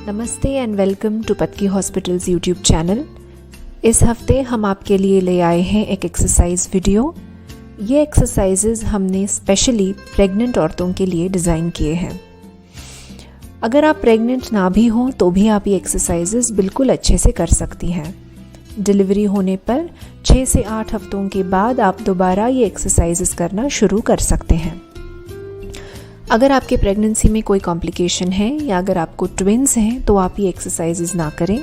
नमस्ते and welcome to Patki hospitals YouTube channel. इस हफ्ते हम आपके लिए ले आए हैं एक एक्सरसाइज वीडियो। ये एक्सरसाइजेज हमने स्पेशली प्रेग्नेंट औरतों के लिए डिज़ाइन किए हैं। अगर आप प्रेग्नेंट ना भी हो तो भी आप ये एक्सरसाइजेज बिल्कुल अच्छे से कर सकती हैं। डिलीवरी होने पर 6 से 8 हफ्तों के बाद आप दोबारा ये एक्सरसाइजेज करना शुरू कर सकते हैं। अगर आपके प्रेगनेंसी में कोई कॉम्प्लिकेशन है या अगर आपको ट्विन्स हैं तो आप ये एक्सरसाइजेज ना करें।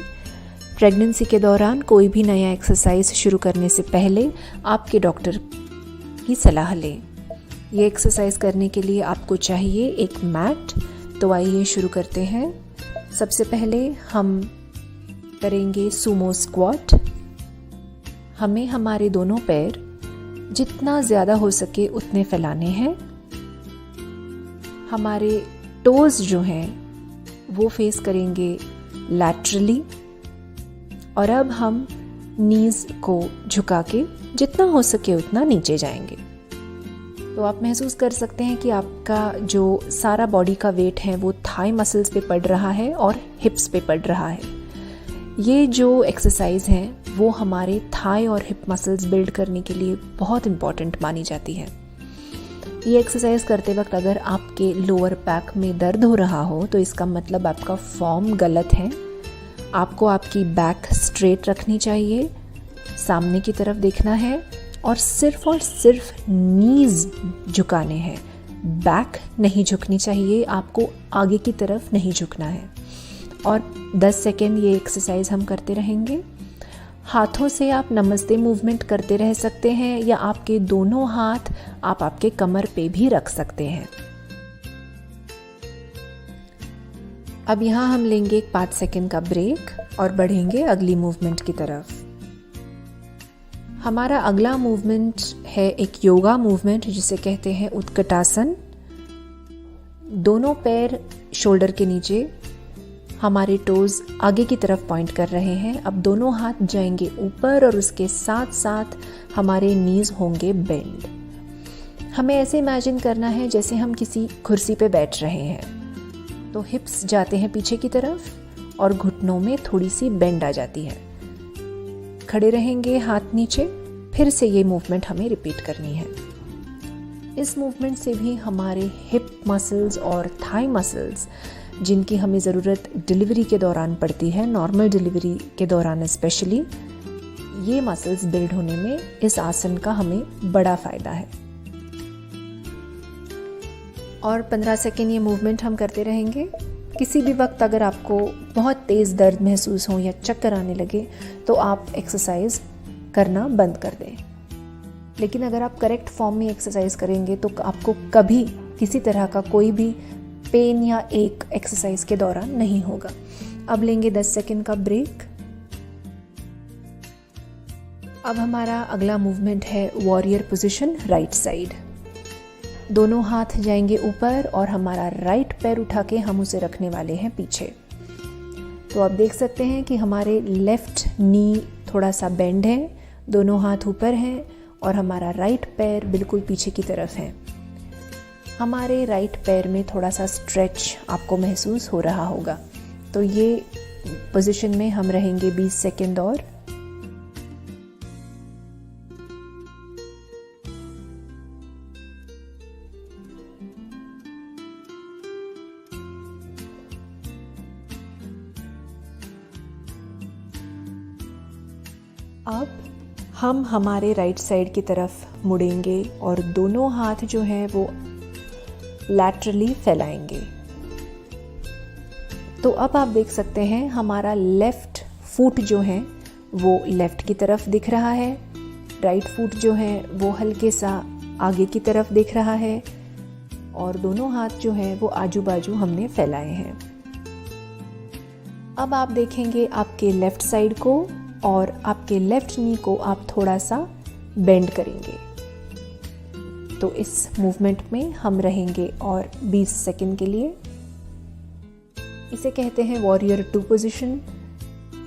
प्रेगनेंसी के दौरान कोई भी नया एक्सरसाइज शुरू करने से पहले आपके डॉक्टर की सलाह लें। ये एक्सरसाइज करने के लिए आपको चाहिए एक मैट। तो आइए शुरू करते हैं। सबसे पहले हम करेंगे सुमो स्क्वाट। हमें हमारे दोनों पैर जितना ज़्यादा हो सके उतने फैलाने हैं। हमारे टोज़ जो हैं वो फेस करेंगे लैटरली और अब हम नीज़ को झुका के जितना हो सके उतना नीचे जाएंगे। तो आप महसूस कर सकते हैं कि आपका जो सारा बॉडी का वेट है वो थाई मसल्स पे पड़ रहा है और हिप्स पे पड़ रहा है। ये जो एक्सरसाइज है वो हमारे थाई और हिप मसल्स बिल्ड करने के लिए बहुत इम्पॉर्टेंट मानी जाती है। ये एक्सरसाइज करते वक्त अगर आपके लोअर बैक में दर्द हो रहा हो तो इसका मतलब आपका फॉर्म गलत है। आपको आपकी बैक स्ट्रेट रखनी चाहिए, सामने की तरफ देखना है और सिर्फ नीज झुकाने हैं। बैक नहीं झुकनी चाहिए, आपको आगे की तरफ नहीं झुकना है। और 10 सेकेंड ये एक्सरसाइज हम करते रहेंगे। हाथों से आप नमस्ते मूवमेंट करते रह सकते हैं या आपके दोनों हाथ आप आपके कमर पे भी रख सकते हैं। अब यहाँ हम लेंगे एक 5 सेकेंड का ब्रेक और बढ़ेंगे अगली मूवमेंट की तरफ। हमारा अगला मूवमेंट है एक योगा मूवमेंट जिसे कहते हैं उत्कटासन। दोनों पैर शोल्डर के नीचे, हमारे टोज आगे की तरफ पॉइंट कर रहे हैं। अब दोनों हाथ जाएंगे ऊपर और उसके साथ साथ हमारे नीज होंगे बेंड। हमें ऐसे इमेजिन करना है जैसे हम किसी कुर्सी पे बैठ रहे हैं। तो हिप्स जाते हैं पीछे की तरफ और घुटनों में थोड़ी सी बेंड आ जाती है। खड़े रहेंगे हाथ नीचे। फिर से ये मूवमेंट हमें रिपीट करनी है। इस मूवमेंट से भी हमारे हिप मसल्स और थाई मसल्स जिनकी हमें ज़रूरत डिलीवरी के दौरान पड़ती है, नॉर्मल डिलीवरी के दौरान स्पेशली, ये मसल्स बिल्ड होने में इस आसन का हमें बड़ा फ़ायदा है। और 15 सेकेंड ये मूवमेंट हम करते रहेंगे। किसी भी वक्त अगर आपको बहुत तेज़ दर्द महसूस हो या चक्कर आने लगे तो आप एक्सरसाइज करना बंद कर दें। लेकिन अगर आप करेक्ट फॉर्म में एक्सरसाइज करेंगे तो आपको कभी किसी तरह का कोई भी पेन या एक एक्सरसाइज के दौरान नहीं होगा। अब लेंगे 10 सेकेंड का ब्रेक। अब हमारा अगला मूवमेंट है वॉरियर पोजीशन राइट साइड। दोनों हाथ जाएंगे ऊपर और हमारा राइट पैर उठा के हम उसे रखने वाले हैं पीछे। तो आप देख सकते हैं कि हमारे लेफ्ट नी थोड़ा सा बेंड है, दोनों हाथ ऊपर हैं और हमारा राइट पैर बिल्कुल पीछे की तरफ है। हमारे राइट पैर में थोड़ा सा स्ट्रेच आपको महसूस हो रहा होगा। तो ये पोजीशन में हम रहेंगे 20 सेकेंड और। अब हम हमारे राइट साइड की तरफ मुड़ेंगे और दोनों हाथ जो हैं वो लैटरली फैलाएंगे। तो अब आप देख सकते हैं हमारा लेफ्ट फुट जो है वो लेफ्ट की तरफ दिख रहा है, राइट फुट जो है वो हल्के सा आगे की तरफ दिख रहा है और दोनों हाथ जो है वो आजू बाजू हमने फैलाए हैं। अब आप देखेंगे आपके लेफ्ट साइड को और आपके लेफ्ट नी को आप थोड़ा सा बेंड करेंगे। तो इस मूवमेंट में हम रहेंगे और 20 सेकेंड के लिए। इसे कहते हैं वॉरियर 2 पोजीशन।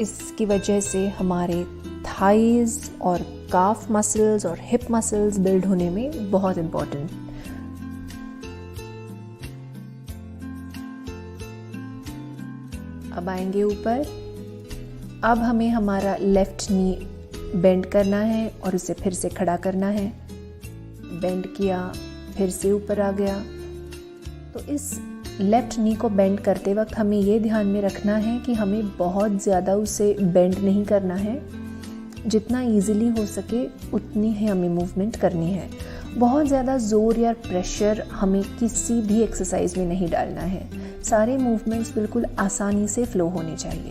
इसकी वजह से हमारे थाइज और काफ मसल्स और हिप मसल्स बिल्ड होने में बहुत इम्पोर्टेंट। अब आएंगे ऊपर। अब हमें हमारा लेफ्ट नी बेंड करना है और उसे फिर से खड़ा करना है। बेंड किया, फिर से ऊपर आ गया। तो इस लेफ्ट नी को बेंड करते वक्त हमें ये ध्यान में रखना है कि हमें बहुत ज़्यादा उसे बेंड नहीं करना है। जितना इजीली हो सके उतनी ही हमें मूवमेंट करनी है। बहुत ज़्यादा ज़ोर या प्रेशर हमें किसी भी एक्सरसाइज में नहीं डालना है। सारे मूवमेंट्स बिल्कुल आसानी से फ्लो होने चाहिए।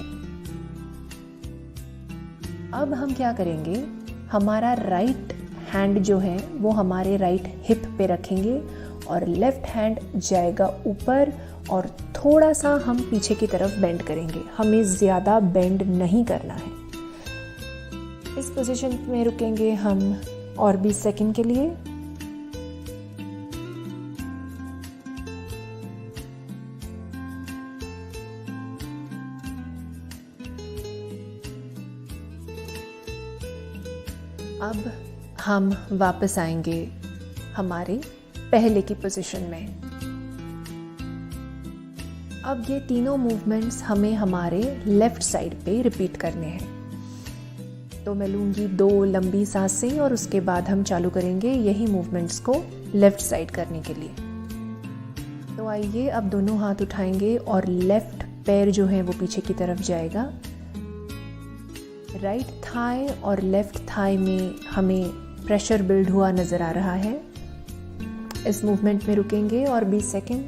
अब हम क्या करेंगे, हमारा राइट हैंड जो है वो हमारे राइट हिप पे रखेंगे और लेफ्ट हैंड जाएगा ऊपर और थोड़ा सा हम पीछे की तरफ बेंड करेंगे। हमें ज़्यादा बेंड नहीं करना है। इस पोजीशन में रुकेंगे हम और 20 सेकंड के लिए। अब हम वापस आएंगे हमारे पहले की पोजीशन में। अब ये तीनों मूवमेंट्स हमें हमारे लेफ्ट साइड पे रिपीट करने हैं। तो मैं लूँगी 2 लंबी सांसें और उसके बाद हम चालू करेंगे यही मूवमेंट्स को लेफ्ट साइड करने के लिए। तो आइए अब दोनों हाथ उठाएंगे और लेफ्ट पैर जो है वो पीछे की तरफ जाएगा। राइट थाई और लेफ्ट थाई में हमें प्रेशर बिल्ड हुआ नज़र आ रहा है। इस मूवमेंट में रुकेंगे और 20 सेकेंड।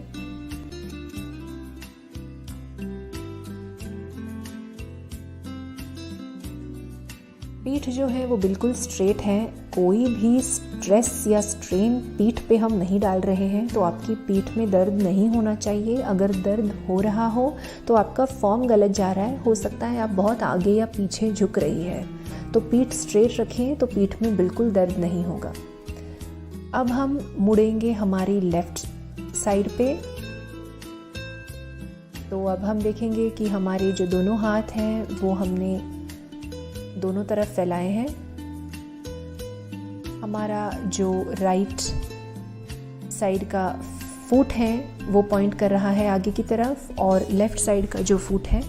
पीठ जो है वो बिल्कुल स्ट्रेट है। कोई भी स्ट्रेस या स्ट्रेन पीठ पे हम नहीं डाल रहे हैं, तो आपकी पीठ में दर्द नहीं होना चाहिए। अगर दर्द हो रहा हो तो आपका फॉर्म गलत जा रहा है। हो सकता है आप बहुत आगे या पीछे झुक रही है। तो पीठ स्ट्रेट रखें तो पीठ में बिल्कुल दर्द नहीं होगा। अब हम मुड़ेंगे हमारी लेफ्ट साइड पे। तो अब हम देखेंगे कि हमारे जो दोनों हाथ हैं वो हमने दोनों तरफ फैलाए हैं। हमारा जो राइट साइड का फुट है वो पॉइंट कर रहा है आगे की तरफ और लेफ्ट साइड का जो फुट है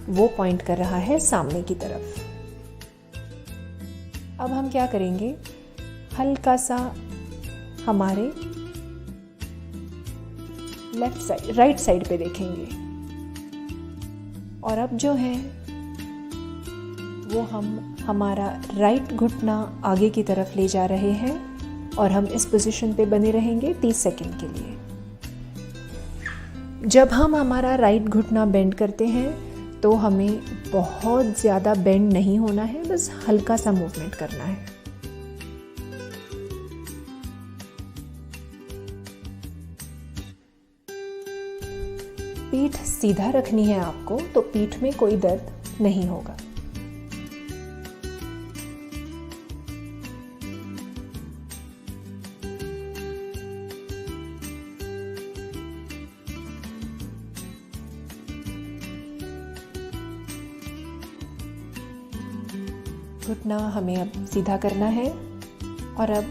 वो पॉइंट कर रहा है सामने की तरफ। अब हम क्या करेंगे, हल्का सा हमारे लेफ्ट साइड राइट साइड पे देखेंगे और अब जो है वो हम हमारा राइट घुटना आगे की तरफ ले जा रहे हैं और हम इस पोजीशन पे बने रहेंगे 30 सेकंड के लिए। जब हम हमारा राइट घुटना बेंड करते हैं तो हमें बहुत ज़्यादा बेंड नहीं होना है, बस हल्का सा मूवमेंट करना है। पीठ सीधा रखनी है आपको, तो पीठ में कोई दर्द नहीं होगा। घुटना हमें अब सीधा करना है और अब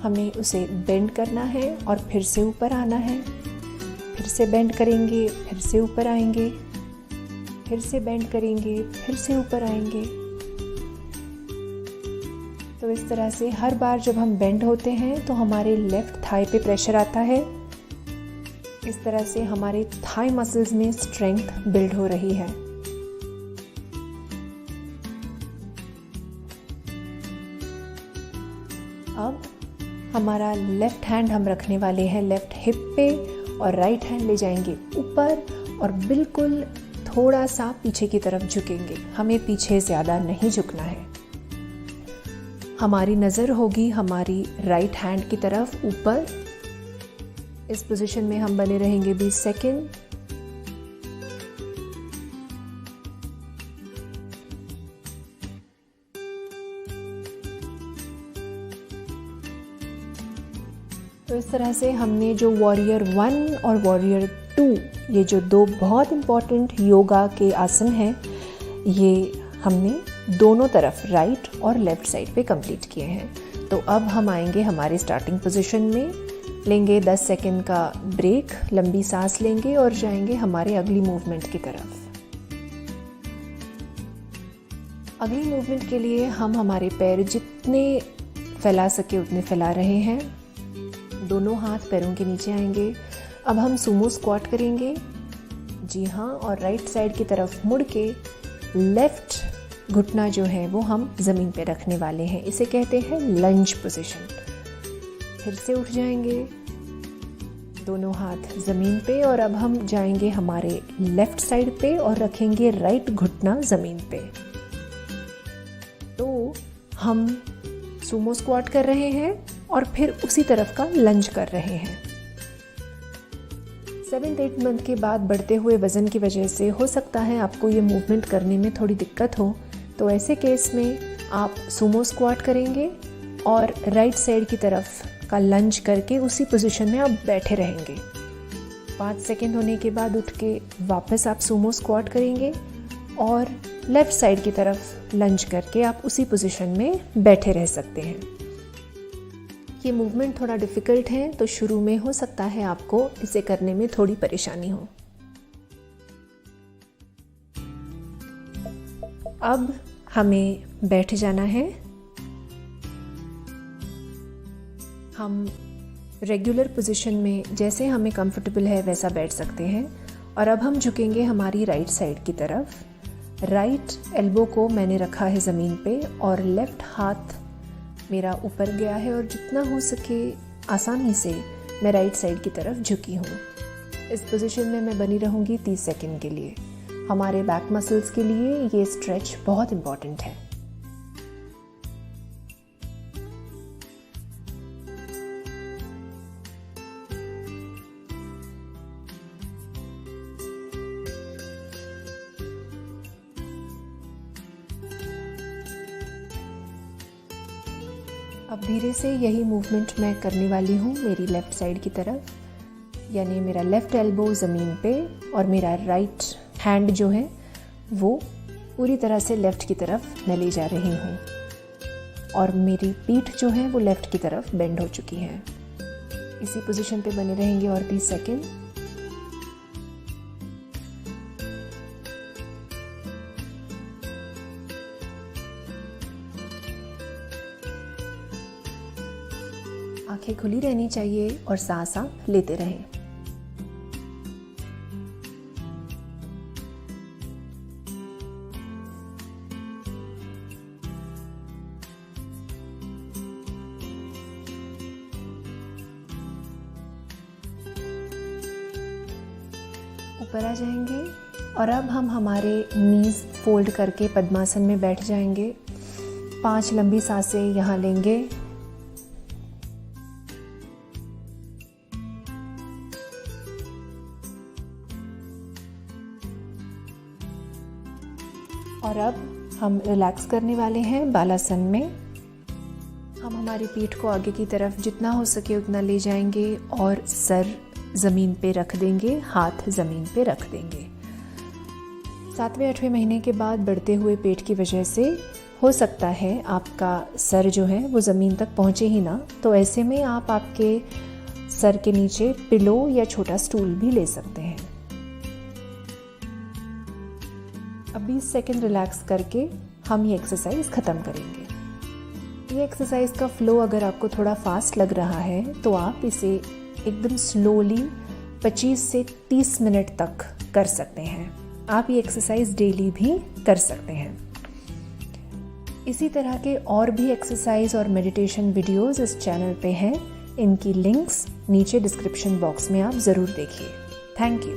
हमें उसे बेंड करना है और फिर से ऊपर आना है। फिर से बेंड करेंगे, फिर से ऊपर आएंगे, फिर से बेंड करेंगे, फिर से ऊपर आएंगे। तो इस तरह से हर बार जब हम बेंड होते हैं तो हमारे लेफ्ट थाई पे प्रेशर आता है। इस तरह से हमारे थाई मसल्स में स्ट्रेंथ बिल्ड हो रही है। अब हमारा लेफ्ट हैंड हम रखने वाले हैं लेफ्ट हिप पे और राइट हैंड ले जाएंगे ऊपर और बिल्कुल थोड़ा सा पीछे की तरफ झुकेंगे। हमें पीछे ज़्यादा नहीं झुकना है। हमारी नज़र होगी हमारी राइट हैंड की तरफ ऊपर। इस पोजीशन में हम बने रहेंगे 20 सेकेंड। तो इस तरह से हमने जो वॉरियर 1 और वॉरियर 2, ये जो 2 बहुत इम्पॉर्टेंट योगा के आसन हैं, ये हमने दोनों तरफ राइट और लेफ्ट साइड पे कंप्लीट किए हैं। तो अब हम आएंगे हमारे स्टार्टिंग पोजीशन में, लेंगे 10 सेकेंड का ब्रेक, लंबी सांस लेंगे और जाएंगे हमारे अगली मूवमेंट की तरफ। अगली मूवमेंट के लिए हम हमारे पैर जितने फैला सके उतने फैला रहे हैं। दोनों हाथ पैरों के नीचे आएंगे। अब हम सुमो स्क्वाट करेंगे। जी हाँ, और राइट साइड की तरफ मुड़ के लेफ्ट घुटना जो है वो हम ज़मीन पे रखने वाले हैं। इसे कहते हैं लंज पोजीशन। फिर से उठ जाएंगे, दोनों हाथ ज़मीन पे, और अब हम जाएंगे हमारे लेफ्ट साइड पे और रखेंगे राइट घुटना ज़मीन पे। तो हम सुमो स्क्वाट कर रहे हैं और फिर उसी तरफ का लंज कर रहे हैं। 7-8 मंथ के बाद बढ़ते हुए वज़न की वजह से हो सकता है आपको ये मूवमेंट करने में थोड़ी दिक्कत हो, तो ऐसे केस में आप सुमो स्क्वाट करेंगे और राइट साइड की तरफ का लंज करके उसी पोजीशन में आप बैठे रहेंगे। 5 सेकेंड होने के बाद उठ के वापस आप सुमो स्क्वाट करेंगे और लेफ़्ट साइड की तरफ लंज करके आप उसी पोजीशन में बैठे रह सकते हैं। ये मूवमेंट थोड़ा डिफ़िकल्ट है, तो शुरू में हो सकता है आपको इसे करने में थोड़ी परेशानी हो। अब हमें बैठ जाना है। हम रेगुलर पोजीशन में जैसे हमें कंफर्टेबल है वैसा बैठ सकते हैं। और अब हम झुकेंगे हमारी राइट साइड की तरफ। राइट एल्बो को मैंने रखा है ज़मीन पे और लेफ़्ट हाथ मेरा ऊपर गया है और जितना हो सके आसानी से मैं राइट साइड की तरफ झुकी हूँ। इस पोजीशन में मैं बनी रहूँगी 30 सेकंड के लिए। हमारे बैक मसल्स के लिए ये स्ट्रेच बहुत इम्पॉर्टेंट है। अब धीरे से यही मूवमेंट मैं करने वाली हूँ मेरी लेफ़्ट साइड की तरफ, यानी मेरा लेफ़्ट एल्बो ज़मीन पे और मेरा राइट हैंड जो है वो पूरी तरह से लेफ़्ट की तरफ मैं ले जा रही हूँ और मेरी पीठ जो है वो लेफ़्ट की तरफ बेंड हो चुकी है। इसी पोजीशन पे बने रहेंगे और 30 सेकेंड। आंखें खुली रहनी चाहिए और सांस आप लेते रहें। ऊपर आ जाएंगे और अब हम हमारे नीज फोल्ड करके पद्मासन में बैठ जाएंगे। 5 लंबी सांसें यहाँ लेंगे। और अब हम रिलैक्स करने वाले हैं बालासन में। हम हमारी पीठ को आगे की तरफ जितना हो सके उतना ले जाएंगे और सर ज़मीन पे रख देंगे, हाथ ज़मीन पे रख देंगे। 7वें-8वें महीने के बाद बढ़ते हुए पेट की वजह से हो सकता है आपका सर जो है वो ज़मीन तक पहुँचे ही ना, तो ऐसे में आप आपके सर के नीचे पिलो या छोटा स्टूल भी ले सकते हैं। अब 20 सेकेंड रिलैक्स करके हम ये एक्सरसाइज ख़त्म करेंगे। ये एक्सरसाइज का फ्लो अगर आपको थोड़ा फास्ट लग रहा है तो आप इसे एकदम स्लोली 25 से 30 मिनट तक कर सकते हैं। आप ये एक्सरसाइज डेली भी कर सकते हैं। इसी तरह के और भी एक्सरसाइज और मेडिटेशन वीडियोस इस चैनल पे हैं। इनकी लिंक्स नीचे डिस्क्रिप्शन बॉक्स में आप ज़रूर देखिए। Thank you.